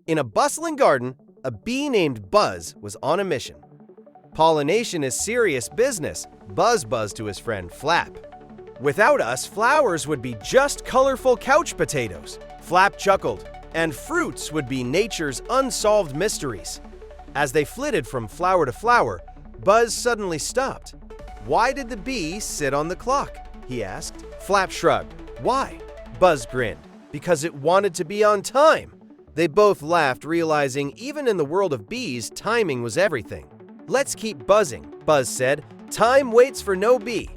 In a bustling garden, a bee named Buzz was on a mission. Pollination is serious business, Buzz buzzed to his friend Flap. Without us, flowers would be just colorful couch potatoes, Flap chuckled, and fruits would be nature's unsolved mysteries. As they flitted from flower to flower, Buzz suddenly stopped. "Why did the bee sit on the clock?" he asked. Flap shrugged. "Why?" Buzz grinned. "Because it wanted to be on time." They both laughed, realizing even in the world of bees, timing was everything. "Let's keep buzzing," Buzz said. "Time waits for no bee."